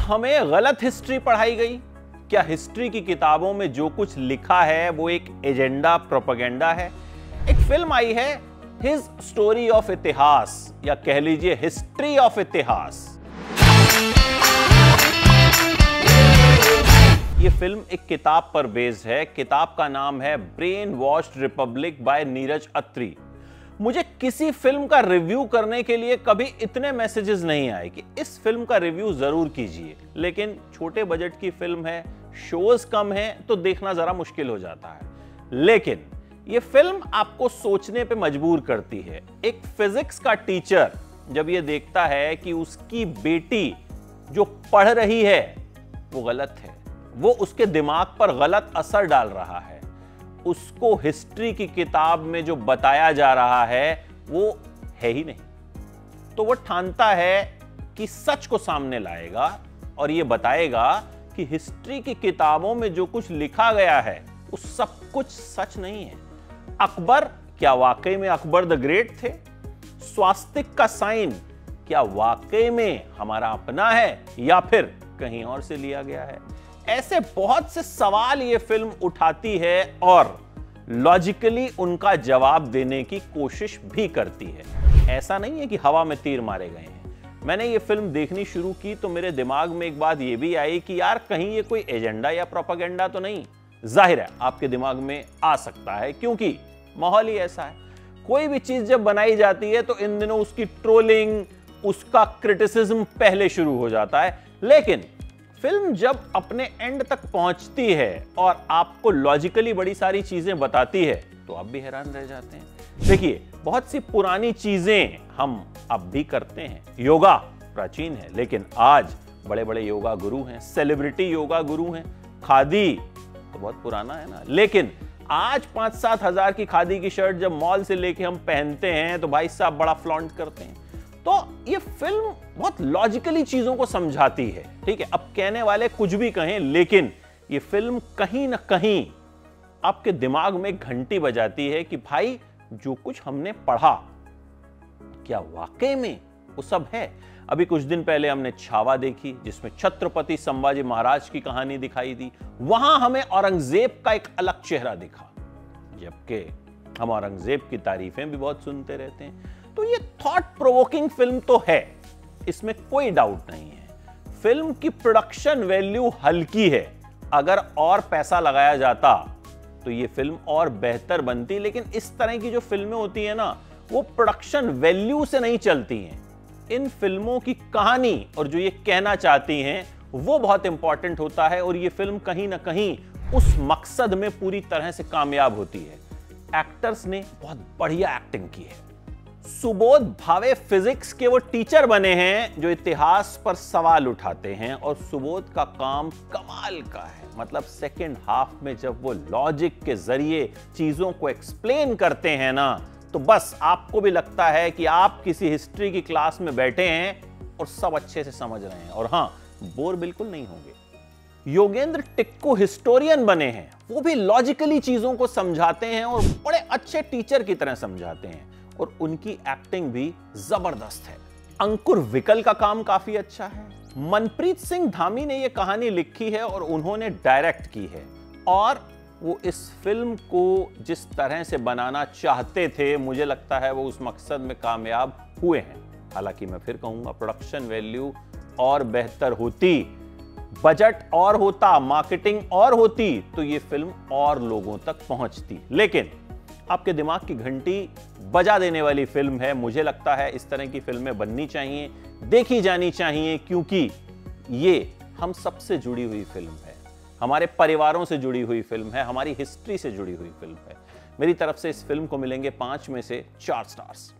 हमें गलत हिस्ट्री पढ़ाई गई? क्या हिस्ट्री की किताबों में जो कुछ लिखा है वो एक एजेंडा, प्रोपेगेंडा है? एक फिल्म आई है हिज स्टोरी ऑफ इतिहास, या कह लीजिए हिस्ट्री ऑफ इतिहास। ये फिल्म एक किताब पर बेस्ड है। किताब का नाम है brainwashed republic by Neeraj Atri. मुझे किसी फिल्म का रिव्यू करने के लिए कभी इतने मैसेजेस नहीं आए कि इस फिल्म का रिव्यू जरूर कीजिए, लेकिन छोटे बजट की फिल्म है, शोज कम है, तो देखना जरा मुश्किल हो जाता है। लेकिन ये फिल्म आपको सोचने पे मजबूर करती है। एक फिजिक्स का टीचर जब ये देखता है कि उसकी बेटी जो पढ़ रही है वो गलत है, वो उसके दिमाग पर गलत असर डाल रहा है, उसको हिस्ट्री की किताब में जो बताया जा रहा है वो है ही नहीं, तो वो ठानता है कि सच को सामने लाएगा और ये बताएगा कि हिस्ट्री की किताबों में जो कुछ लिखा गया है वो सब कुछ सच नहीं है। अकबर क्या वाकई में अकबर द ग्रेट थे? स्वास्तिक का साइन क्या वाकई में हमारा अपना है या फिर कहीं और से लिया गया है? ऐसे बहुत से सवाल ये फिल्म उठाती है और लॉजिकली उनका जवाब देने की कोशिश भी करती है। ऐसा नहीं है कि हवा में तीर मारे गए हैं। मैंने ये फिल्म देखनी शुरू की तो मेरे दिमाग में एक बात ये भी आई कि यार कहीं ये कोई एजेंडा या प्रोपेगेंडा तो नहीं। जाहिर है आपके दिमाग में आ सकता है, क्योंकि माहौल ही ऐसा है। कोई भी चीज जब बनाई जाती है तो इन दिनों उसकी ट्रोलिंग, उसका क्रिटिसिज्म पहले शुरू हो जाता है। लेकिन फिल्म जब अपने एंड तक पहुंचती है और आपको लॉजिकली बड़ी सारी चीजें बताती है तो आप भी हैरान रह जाते हैं। देखिए, बहुत सी पुरानी चीजें हम अब भी करते हैं। योगा प्राचीन है, लेकिन आज बड़े बड़े योगा गुरु हैं, सेलिब्रिटी योगा गुरु हैं। खादी तो बहुत पुराना है ना, लेकिन आज 5-7 हजार की खादी की शर्ट जब मॉल से लेके हम पहनते हैं तो भाई साहब बड़ा फ्लॉन्ट करते हैं। तो ये फिल्म बहुत लॉजिकली चीजों को समझाती है। ठीक है, अब कहने वाले कुछ भी कहें, लेकिन ये फिल्म कहीं ना कहीं आपके दिमाग में घंटी बजाती है कि भाई जो कुछ हमने पढ़ा क्या वाकई में वो सब है। अभी कुछ दिन पहले हमने छावा देखी, जिसमें छत्रपति संभाजी महाराज की कहानी दिखाई दी। वहां हमें औरंगजेब का एक अलग चेहरा दिखा, जबकि हम औरंगजेब की तारीफें भी बहुत सुनते रहते हैं। तो ये थॉट प्रोवोकिंग फिल्म तो है, इसमें कोई डाउट नहीं है। फिल्म की प्रोडक्शन वैल्यू हल्की है। अगर और पैसा लगाया जाता तो ये फिल्म और बेहतर बनती, लेकिन इस तरह की जो फिल्में होती है ना, वो प्रोडक्शन वैल्यू से नहीं चलती हैं। इन फिल्मों की कहानी और जो ये कहना चाहती हैं वो बहुत इंपॉर्टेंट होता है, और ये फिल्म कहीं ना कहीं उस मकसद में पूरी तरह से कामयाब होती है। एक्टर्स ने बहुत बढ़िया एक्टिंग की है। सुबोध भावे फिजिक्स के वो टीचर बने हैं जो इतिहास पर सवाल उठाते हैं, और सुबोध का काम कमाल का है। मतलब सेकंड हाफ में जब वो लॉजिक के जरिए चीजों को एक्सप्लेन करते हैं ना, तो बस आपको भी लगता है कि आप किसी हिस्ट्री की क्लास में बैठे हैं और सब अच्छे से समझ रहे हैं, और हां, बोर बिल्कुल नहीं होंगे। योगेंद्र टिक्कू हिस्टोरियन बने हैं, वो भी लॉजिकली चीजों को समझाते हैं और बड़े अच्छे टीचर की तरह समझाते हैं, और उनकी एक्टिंग भी जबरदस्त है। अंकुर विकल का काम काफी अच्छा है। मनप्रीत सिंह धामी ने यह कहानी लिखी है और उन्होंने डायरेक्ट की है, और वो इस फिल्म को जिस तरह से बनाना चाहते थे, मुझे लगता है वो उस मकसद में कामयाब हुए हैं। हालांकि मैं फिर कहूंगा, प्रोडक्शन वैल्यू और बेहतर होती, बजट और होता, मार्केटिंग और होती, तो ये फिल्म और लोगों तक पहुंचती। लेकिन आपके दिमाग की घंटी बजा देने वाली फिल्म है। मुझे लगता है इस तरह की फिल्में बननी चाहिए, देखी जानी चाहिए, क्योंकि ये हम सबसे जुड़ी हुई फिल्म है, हमारे परिवारों से जुड़ी हुई फिल्म है, हमारी हिस्ट्री से जुड़ी हुई फिल्म है। मेरी तरफ से इस फिल्म को मिलेंगे 5 में से 4 स्टार्स।